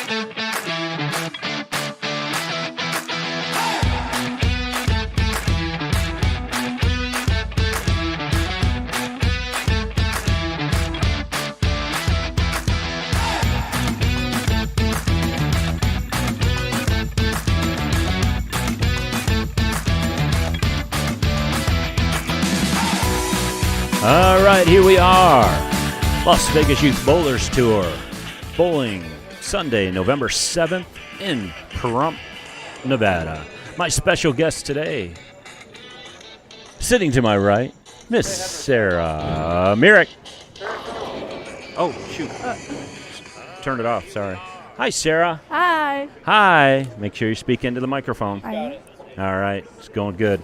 All right, here we are. Las Vegas Youth Bowlers Tour. Bowling Sunday, November 7th in Pahrump, Nevada. My special guest today, sitting to my right, Miss Sarah Myrick. Oh, shoot. Turned it off, sorry. Hi, Sarah. Hi. Hi. Make sure you speak into the microphone. Hi. All right, it's going good.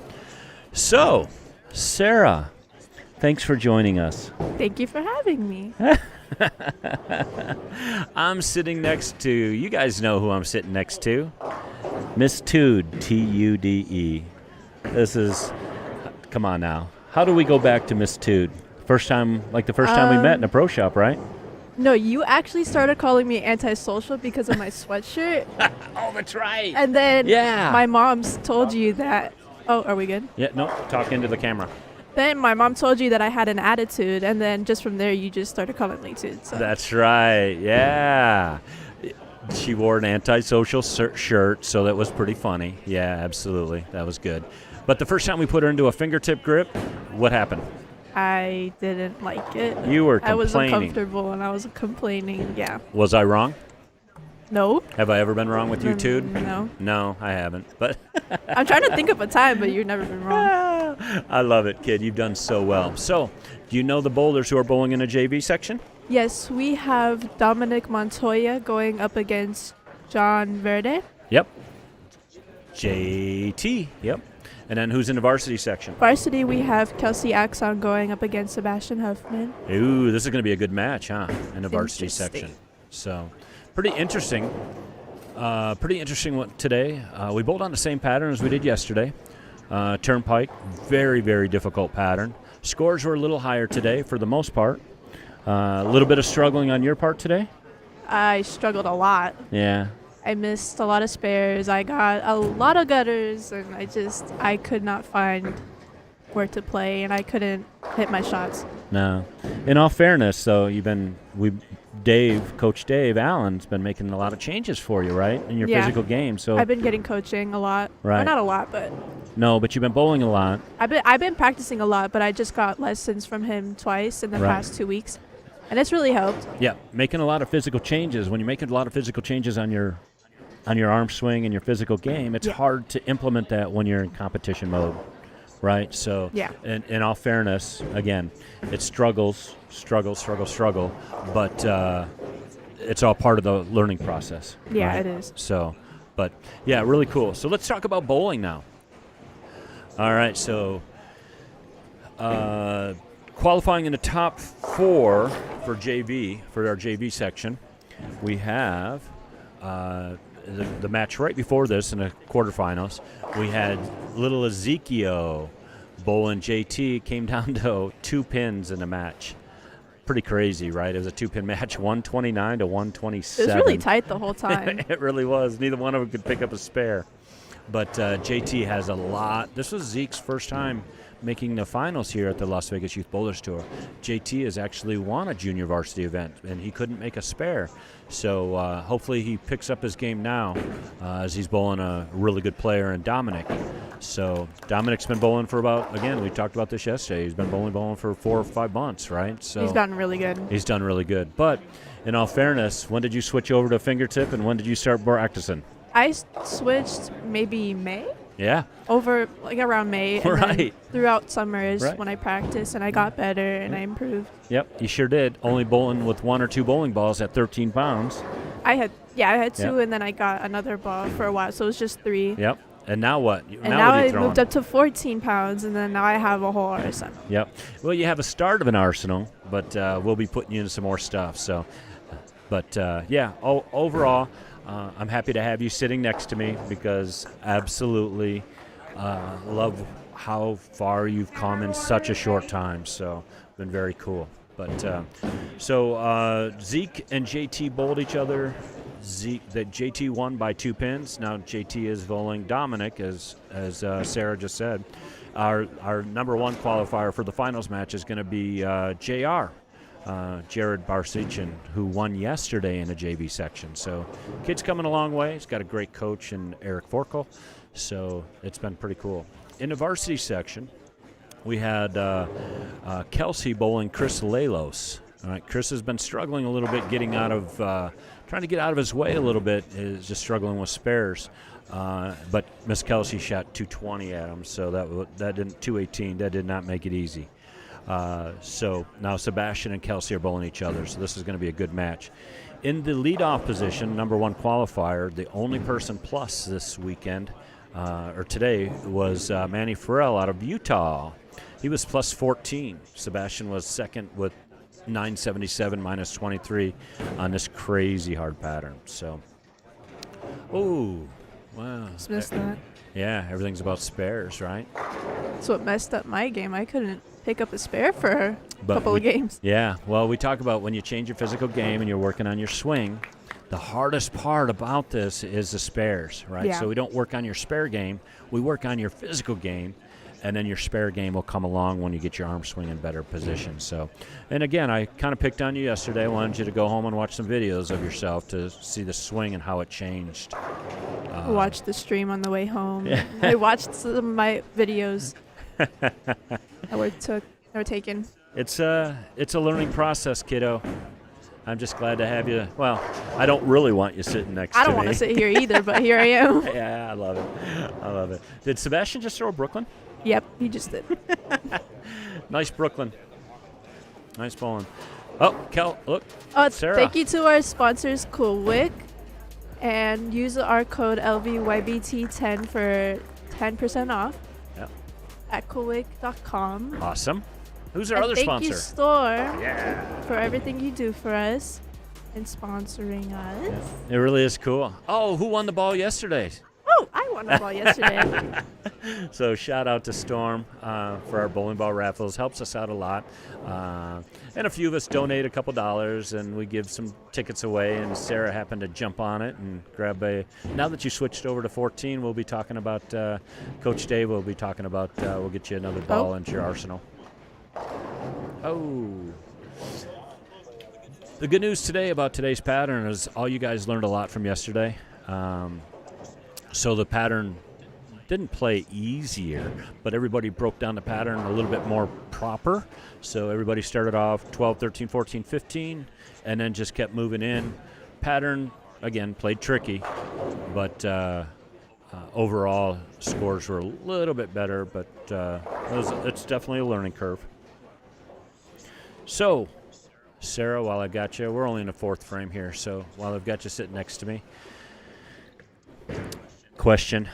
So, Sarah, thanks for joining us. Thank you for having me. I'm sitting next to, you guys know who I'm sitting next to, Miss Tude, T-U-D-E. This is, come on now. How do we go back to Miss Tude? First time, like the first time we met in a pro shop, right? No, you actually started calling me antisocial because of my sweatshirt. Oh, that's right. And then Yeah. my mom's told you that, oh, are we good? Yeah, no, talk into the camera. Then my mom told you that I had an attitude, and then just from there, you just started calling me Tude. So. That's right, yeah. She wore an antisocial shirt, so that was pretty funny. Yeah, absolutely. That was good. But the first time we put her into a fingertip grip, what happened? I didn't like it. You were complaining. I was uncomfortable, and I was complaining, yeah. Was I wrong? No. Have I ever been wrong with you, Tude? No. No, I haven't. But I'm trying to think of a time, but you've never been wrong. I love it, kid. You've done so well. So, do you know the bowlers who are bowling in a JV section? Yes, we have Dominic Montoya going up against Verde. Yep. JT. Yep. And then who's in the varsity section? Varsity, we have Kelcey Aczon going up against Sebastian Huffman. Ooh, this is going to be a good match, huh? In the varsity Interesting. section. So, pretty interesting. Pretty interesting one today. We bowled on the same pattern as we did yesterday. Turnpike, very, very difficult pattern. Scores were a little higher today for the most part. A little bit of struggling on your part today? I struggled a lot. Yeah. I missed a lot of spares. I got a lot of gutters, and I could not find where to play, and I couldn't hit my shots. No. In all fairness, though, Coach Dave Allen's been making a lot of changes for you, right, in your physical game. So I've been getting coaching a lot. Right. Well, not a lot, but no, but you've been bowling a lot. I've been practicing a lot, but I just got lessons from him twice in the past 2 weeks, and it's really helped. Yeah, making a lot of physical changes. When you're making a lot of physical changes on your arm swing and your physical game, it's hard to implement that when you're in competition mode, right? So, in all fairness, again, it's struggle, but it's all part of the learning process. Yeah, right? it is. So, but, yeah, really cool. So let's talk about bowling now. All right, so qualifying in the top 4 for JV, for our JV section, we have the match right before this in the quarterfinals. We had little Ezekiel bowling JT, came down to 2 pins in the match. Pretty crazy, right? It was a 2-pin match, 129 to 127. It was really tight the whole time. It really was. Neither one of them could pick up a spare. But JT has a lot. This was Zeke's first time making the finals here at the Las Vegas Youth Bowlers Tour. JT has actually won a junior varsity event, and he couldn't make a spare. So hopefully he picks up his game now as he's bowling a really good player in Dominic. So Dominic's been bowling for about, again, we talked about this yesterday, he's been bowling for 4 or 5 months, right? So he's gotten really good. He's done really good. But in all fairness, when did you switch over to fingertip, and when did you start practicing? I switched maybe May. Yeah. Over like around May. And right. then throughout summer is right. when I practiced, and I got better and I improved. Yep, you sure did. Only bowling with 1 or 2 bowling balls at 13 pounds. I had 2, and then I got another ball for a while, so it was just 3. Yep. And now what? And now I moved up to 14 pounds, and then now I have a whole arsenal. Yep. Well, you have a start of an arsenal, but we'll be putting you into some more stuff. So, but yeah. Overall, I'm happy to have you sitting next to me because absolutely love how far you've come in such a short time. So, been very cool. But so Zeke and JT bowled each other Zeke, that JT won by 2 pins. Now JT is bowling Dominic, as Sarah just said. Our number 1 qualifier for the finals match is going to be JR, Jared Barsichin, who won yesterday in the JV section. So kid's coming a long way. He's got a great coach in Eric Forkel. So it's been pretty cool. In the varsity section, we had Kelcey bowling Chris Lalos. All right, Chris has been struggling a little bit getting out of, trying to get out of his way a little bit, is just struggling with spares. But Miss Kelcey shot 220 at him, so that didn't 218. That did not make it easy. So now Sebastian and Kelcey are bowling each other, so this is going to be a good match. In the leadoff position, number 1 qualifier, the only person plus this weekend, or today, was Manny Farrell out of Utah. He was plus 14. Sebastian was second with 977 minus 23 on this crazy hard pattern. So, oh, wow. Just missed that. Yeah, everything's about spares, right? That's what messed up my game. I couldn't pick up a spare for a couple of games. Yeah, well, we talk about when you change your physical game and you're working on your swing, the hardest part about this is the spares, right? Yeah. So we don't work on your spare game. We work on your physical game, and then your spare game will come along when you get your arm swing in better position. So, and again, I kind of picked on you yesterday. I wanted you to go home and watch some videos of yourself to see the swing and how it changed. I watched the stream on the way home. Yeah. I watched some of my videos that were taken. It's a learning process, kiddo. I'm just glad to have you. Well, I don't really want you sitting next to me. I don't want to sit here either, but here I am. Yeah, I love it. I love it. Did Sebastian just throw Brooklyn? Yep, he just did. Nice Brooklyn. Nice bowling. Oh, Kel, look. Sarah. Thank you to our sponsors, Cool Wick. And use our code LVYBT10 for 10% off at coolwick.com. Awesome. Who's our other sponsor? Thank you, Store, for everything you do for us and sponsoring us. Yeah. It really is cool. Oh, who won the ball yesterday? Oh, I won the ball yesterday. So shout out to Storm for our bowling ball raffles. Helps us out a lot. And a few of us donate a couple dollars, and we give some tickets away. And Sarah happened to jump on it and grab a. Now that you switched over to 14, we'll be talking about Coach Dave. We'll be talking about we'll get you another ball into your arsenal. Oh. The good news today about today's pattern is all you guys learned a lot from yesterday. So the pattern didn't play easier, but everybody broke down the pattern a little bit more proper. So everybody started off 12, 13, 14, 15, and then just kept moving in. Pattern, again, played tricky, but overall scores were a little bit better, but it's definitely a learning curve. So, Sarah, while I got you, we're only in the 4th frame here, so while I've got you sitting next to me, question,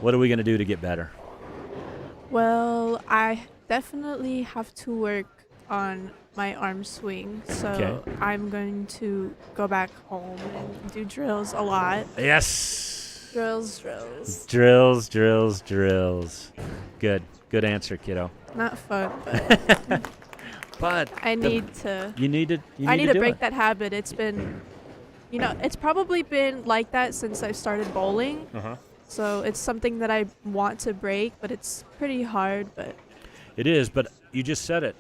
what are we going to do to get better? Well, I definitely have to work on my arm swing, so I'm going to go back home and do drills a lot. Yes! Drills. Drills. Good answer, kiddo. Not fun, but but I need to. You need to break that habit. It's been, it's probably been like that since I started bowling. So it's something that I want to break, but it's pretty hard. But it is. But you just said it.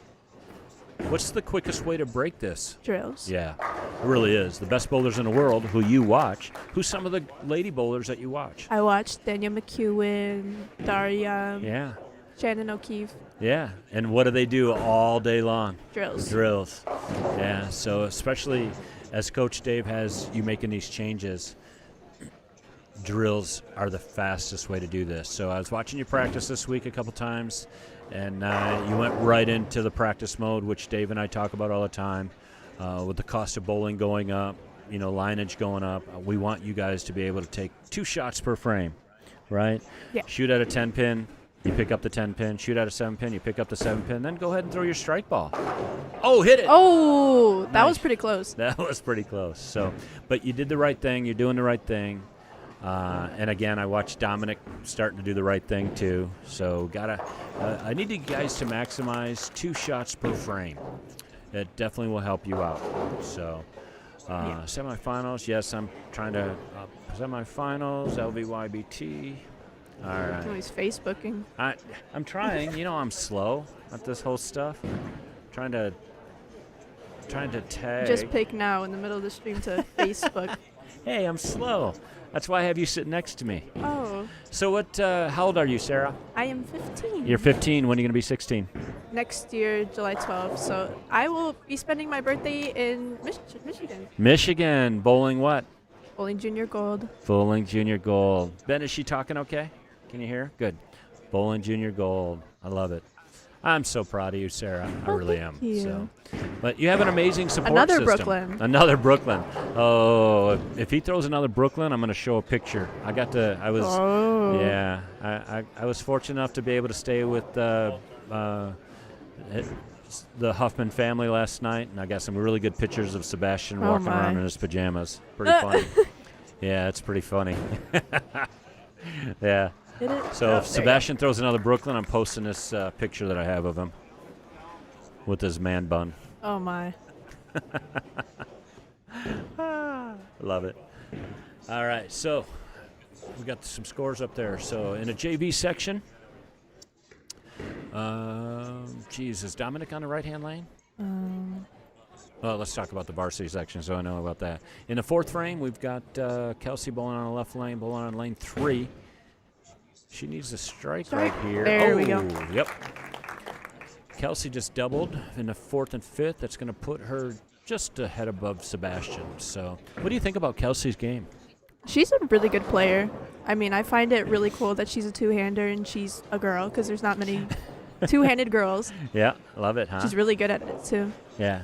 What's the quickest way to break this? Drills. Yeah, it really is. The best bowlers in the world who you watch. Who's some of the lady bowlers that you watch? I watched Danielle McEwen, Daria. Yeah. Shannon O'Keefe. Yeah, and what do they do all day long? Drills. Yeah, so especially as Coach Dave has you making these changes, drills are the fastest way to do this. So I was watching you practice this week a couple times, and you went right into the practice mode, which Dave and I talk about all the time. With the cost of bowling going up, lineage going up, we want you guys to be able to take 2 shots per frame, right? Yeah. Shoot at a 10-pin. You pick up the 10-pin, shoot at a 7-pin, you pick up the 7-pin, then go ahead and throw your strike ball. Oh, hit it! Oh, that was pretty close. That was pretty close. So, but you did the right thing. You're doing the right thing. And again, I watched Dominic starting to do the right thing too. So, I need you guys to maximize 2 shots per frame. It definitely will help you out. So, Semifinals, yes, I'm trying to semifinals, LVYBT. All right. Oh, he's Facebooking. I'm trying. I'm slow at this whole stuff. Trying to tag. Just pick now in the middle of the stream to Facebook. Hey, I'm slow. That's why I have you sitting next to me. Oh. So what? How old are you, Sarah? I am 15. You're 15. When are you going to be 16? Next year, July 12th. So I will be spending my birthday in Michigan. Michigan. Bowling what? Bowling Junior Gold. Bowling Junior Gold. Ben, is she talking okay? Can you hear her? Good. Bowling Junior Gold. I love it. I'm so proud of you, Sarah. I really am. You. So, but you have an amazing support Another system. Brooklyn. Another Brooklyn. Oh, if he throws another Brooklyn, I'm going to show a picture. Yeah. I was fortunate enough to be able to stay with the Huffman family last night, and I got some really good pictures of Sebastian walking around in his pajamas. Pretty funny. Yeah, it's pretty funny. Yeah. So if Sebastian throws another Brooklyn, I'm posting this picture that I have of him with his man bun. Oh, my. Love it. All right, so we got some scores up there. So in a JV section, is Dominic on the right-hand lane? Let's talk about the varsity section so I know about that. In the fourth frame, we've got Kelcey bowling on the left lane, bowling on lane 3. She needs a strike right here. There we go. Yep. Kelcey just doubled in the fourth and fifth. That's going to put her just a head above Sebastian. So what do you think about Kelcey's game? She's a really good player. I mean, I find it really cool that she's a two-hander and she's a girl because there's not many two-handed girls. Yeah, love it, huh? She's really good at it, too. Yeah,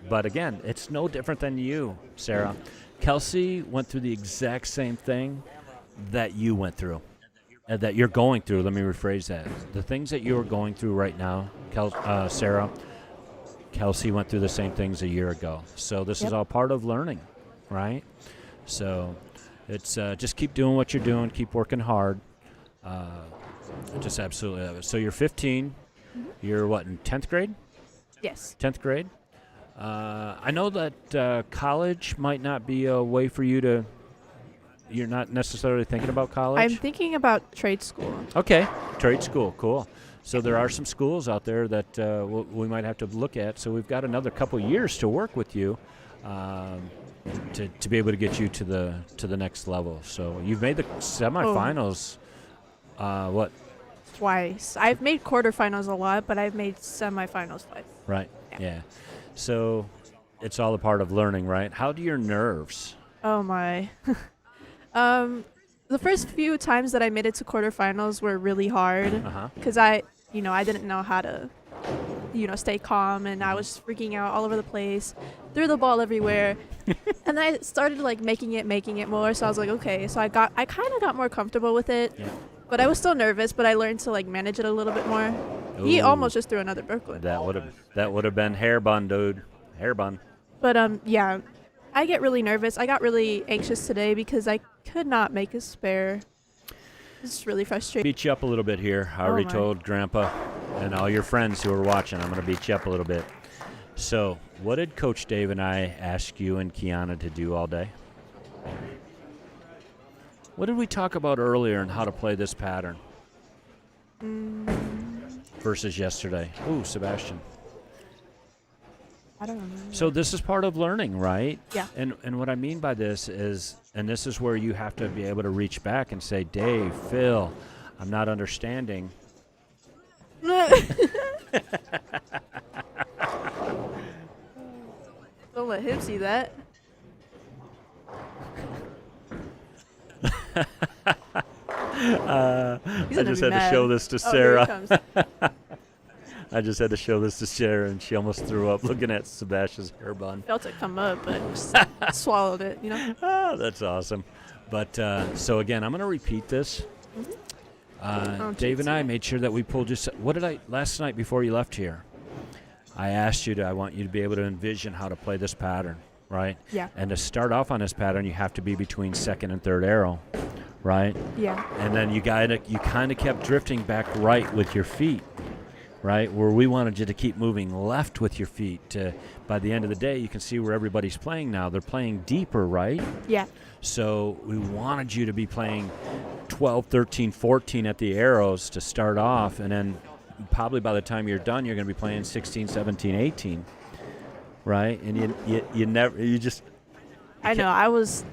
but again, it's no different than you, Sarah. Kelcey went through the exact same thing that you went through. That you're going through. Let me rephrase that. The things that you're going through right now, Sarah, Kelcey went through the same things a year ago. So this is all part of learning, right? So it's just keep doing what you're doing. Keep working hard. Just absolutely love it. So you're 15. Mm-hmm. You're what, in 10th grade? Yes. 10th grade. I know that college might not be a way for you to. You're not necessarily thinking about college? I'm thinking about trade school. Okay, trade school, cool. So there are some schools out there that we might have to look at. So we've got another couple years to work with you to be able to get you to the next level. So you've made the semifinals. What? Twice. I've made quarterfinals a lot, but I've made semifinals twice. Right. Yeah. So it's all a part of learning, right? How do your nerves? Oh my. The first few times that I made it to quarterfinals were really hard because I didn't know how to, stay calm, and I was freaking out all over the place, threw the ball everywhere, and I started making it more. So I was like, okay. So I kind of got more comfortable with it, but I was still nervous. But I learned to manage it a little bit more. Ooh. He almost just threw another Brooklyn. That would have been hair bun, dude. Hair bun. But yeah. I get really nervous. I got really anxious today because I could not make a spare. It's really frustrating. Beat you up a little bit here. I already told Grandpa and all your friends who are watching, I'm going to beat you up a little bit. So what did Coach Dave and I ask you and Kiana to do all day? What did we talk about earlier and how to play this pattern versus yesterday? Ooh, Sebastian. I don't remember. So this is part of learning, right? Yeah. And what I mean by this is, and this is where you have to be able to reach back and say, Dave, Phil, I'm not understanding. Don't let him see that. I just had to show this to Sarah. Here he comes. I just had to show this to Sarah, and she almost threw up looking at Sebastian's hair bun. Felt it come up, but just swallowed it, Oh, that's awesome. But so again, I'm going to repeat this. Dave and I made sure that we pulled just. What did I last night before you left here? I asked you I want you to be able to envision how to play this pattern, right? Yeah. And to start off on this pattern, you have to be between second and third arrow, right? Yeah. And then you kind of kept drifting back right with your feet. right? Where we wanted you to keep moving left with your feet. By the end of the day, you can see where everybody's playing now. They're playing deeper, right? Yeah. So we wanted you to be playing 12, 13, 14 at the arrows to start off, and then probably by the time you're done, you're going to be playing 16, 17, 18, right? And you just... I know. I was,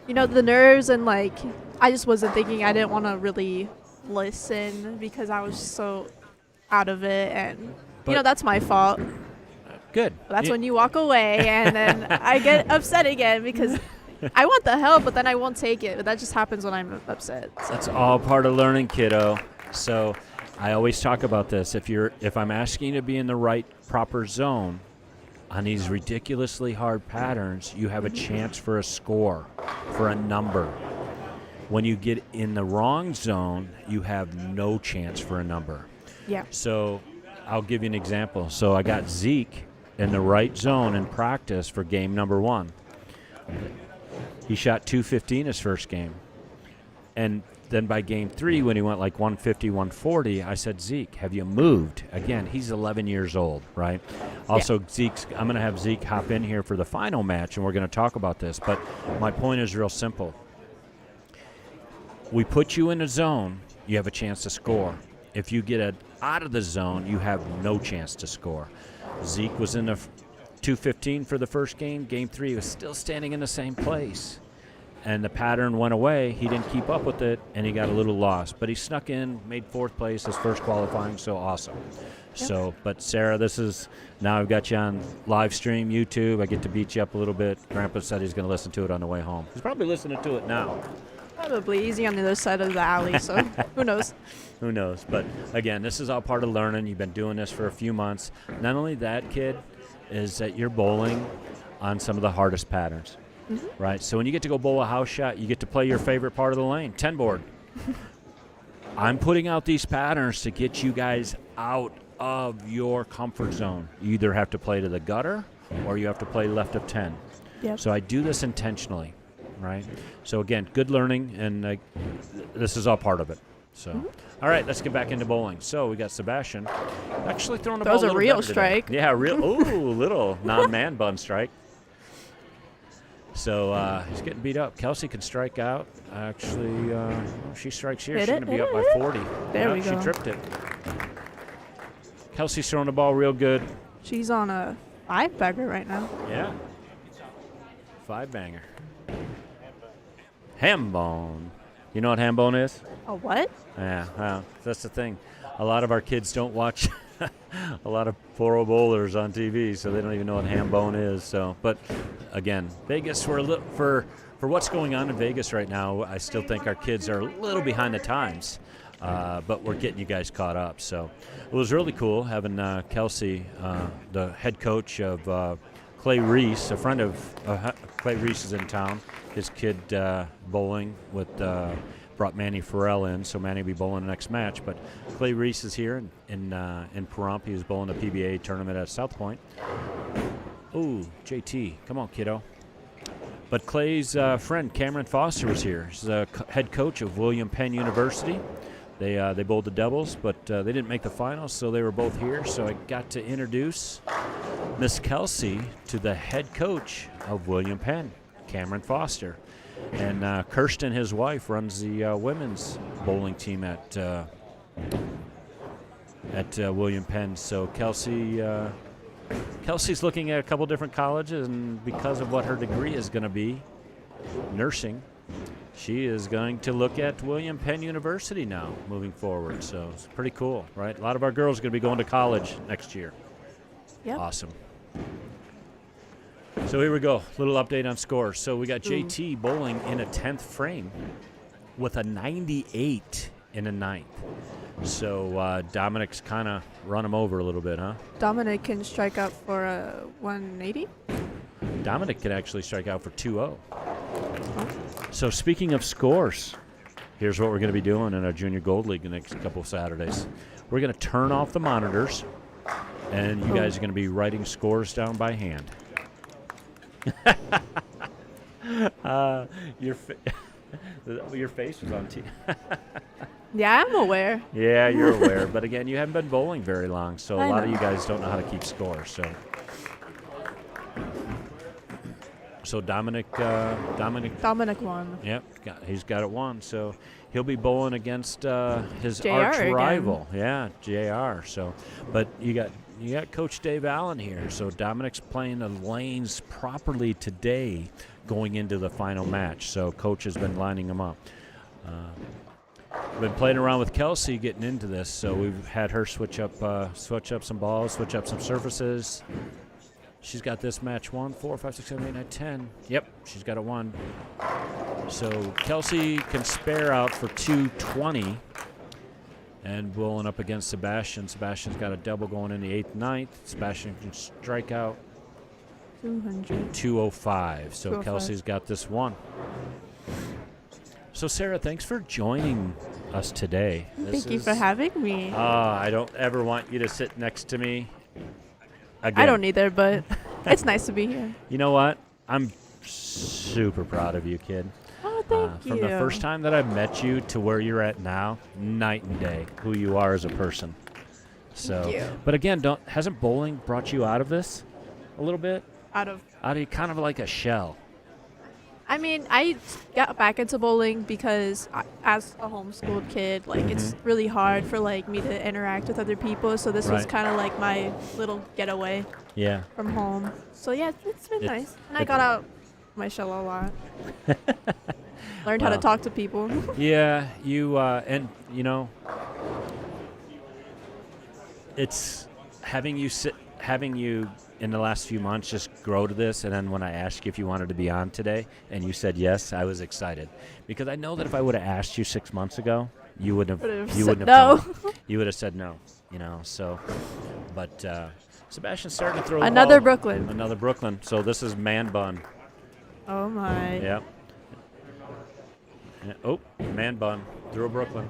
the nerves and, like, I just wasn't thinking. I didn't want to really listen because I was so out of it. And, that's my fault. Good. That's when you walk away, and then I get upset again because I want the help, but then I won't take it. But that just happens when I'm upset. So. That's all part of learning, kiddo. So I always talk about this. If I'm asking you to be in the right, proper zone on these ridiculously hard patterns, you have a chance for a score, for a number. When you get in the wrong zone, you have no chance for a number. Yeah. So I'll give you an example. So I got Zeke in the right zone in practice for game number 1. He shot 215 his first game. And then by game 3, when he went like 150, 140, I said, Zeke, have you moved? Again, he's 11 years old, right? Also, yeah. I'm going to have Zeke hop in here for the final match, and we're going to talk about this. But my point is real simple. We put you in a zone, you have a chance to score. If you get out of the zone, you have no chance to score. Zeke was in the 215 for the first game. Game 3, he was still standing in the same place. And the pattern went away. He didn't keep up with it, and he got a little lost. But he snuck in, made 4th place, his first qualifying, so awesome. Yep. So, but Sarah, now I've got you on live stream, YouTube. I get to beat you up a little bit. Grandpa said he's going to listen to it on the way home. He's probably listening to it now. Probably easy on the other side of the alley, so who knows? Who knows? But, again, this is all part of learning. You've been doing this for a few months. Not only that, kid, is that you're bowling on some of the hardest patterns. Mm-hmm. Right, so when you get to go bowl a house shot, you get to play your favorite part of the lane, 10 board. I'm putting out these patterns to get you guys out of your comfort zone. You either have to play to the gutter or you have to play left of 10. Yep. So I do this intentionally, right? So again, good learning, and this is all part of it. So, All right, let's get back into bowling. So we got Sebastian actually throwing the ball a little better today. That was was a real strike. Yeah, little non-man bun strike. So he's getting beat up. Kelcey can strike out. Actually, she strikes here. She's going to be up by 40. There we go. She tripped it. Kelcey's throwing the ball real good. She's on a 5-bagger right now. Yeah. 5-banger. Ham bone. You know what ham bone is? A what? Yeah, well, that's the thing. A lot of our kids don't watch a lot of pro bowlers on TV, so they don't even know what ham bone is. So, but again, Vegas, for what's going on in Vegas right now, I still think our kids are a little behind the times, but we're getting you guys caught up. So it was really cool having Kelcey, the head coach of Clay Reese, a friend of Clay Reese is in town. His kid bowling with brought Manny Farrell in, so Manny will be bowling the next match. But Clay Reese is here in Pahrump. He was bowling a PBA tournament at South Point. Ooh, JT, come on, kiddo. But Clay's friend Cameron Foster was here. He's the head coach of William Penn University. They bowled the doubles, but they didn't make the finals, so they were both here. So I got to introduce Miss Kelcey to the head coach of William Penn, Cameron Foster. And Kirsten, his wife, runs the women's bowling team at William Penn. So Kelcey's looking at a couple different colleges, and because of what her degree is going to be, nursing, she is going to look at William Penn University now moving forward. So it's pretty cool, right? A lot of our girls are going to be going to college next year. Yep. Awesome. So here we go, little update on scores. So we got JT bowling in a 10th frame with a 98 in a 9th. So Dominic's kind of run him over a little bit, huh? Dominic can strike out for a 180? Dominic can actually strike out for 2-0. So speaking of scores, here's what we're going to be doing in our Junior Gold League the next couple of Saturdays. We're going to turn off the monitors, and you guys are going to be writing scores down by hand. Your face was on Yeah, I'm aware. Yeah, you're aware. But again, you haven't been bowling very long, so a I lot of know. you guys don't know how to keep score. So Dominic, Dominic won. yep, he's got it won. So he'll be bowling against his JR arch again. rival. Yeah, JR. So, but you got Coach Dave Allen here. So Dominic's playing the lanes properly today, going into the final match. So Coach has been lining them up. Been playing around with Kelcey getting into this, so we've had her switch up some balls, switch up some surfaces. She's got this match 1, 4, 5, 6, 7, 8, 9, 10. Yep, she's got a 1. So Kelcey can spare out for 220 and bowling up against Sebastian. Sebastian's got a double going in the 8th, 9th. Sebastian can strike out 200. 205. So 205. Kelcey's got this 1. So Sarah, thanks for joining us today. Thank you for having me. I don't ever want you to sit next to me again. I don't either, but it's nice to be here. You know what? I'm super proud of you, kid. Oh, thank you. From the first time that I met you to where you're at now, night and day, who you are as a person. So, Thank you. But again, hasn't bowling brought you out of this a little bit? Out of Kind of like a shell. I mean, I got back into bowling because as a homeschooled kid, like it's really hard for like me to interact with other people. So this was Right. kind of like my little getaway Yeah. from home. So yeah, it's been nice. And I got out my shell a lot. Learned how to Wow. talk to people. Yeah, and you know, it's having you in the last few months just grow to this, and then when I asked you if you wanted to be on today and you said yes, I was excited because I know that if I would have asked you 6 months ago, you wouldn't have said come on. You would have said no, so but Sebastian's starting to throw the Another ball. Brooklyn. Another Brooklyn. So this is man bun. Oh my. Yep. Oh, man bun. Threw a Brooklyn.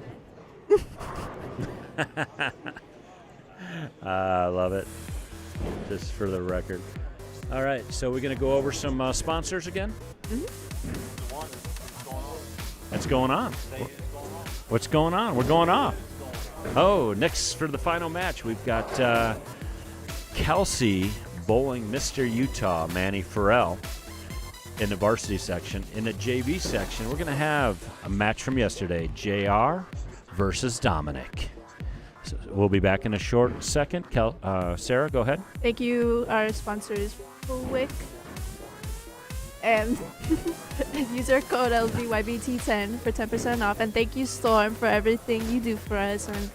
I love it. Just for the record. All right, so we're going to go over some sponsors again. What's going on? What's going on? We're going off. Oh, next for the final match, we've got Kelcey bowling Mr. Utah, Manny Farrell, in the varsity section. In the JV section, we're going to have a match from yesterday, JR versus Dominic. So we'll be back in a short second. Sarah, go ahead. Thank you, our sponsors, Wick, and user code LVYBT10 for 10% off. And thank you, Storm, for everything you do for us. And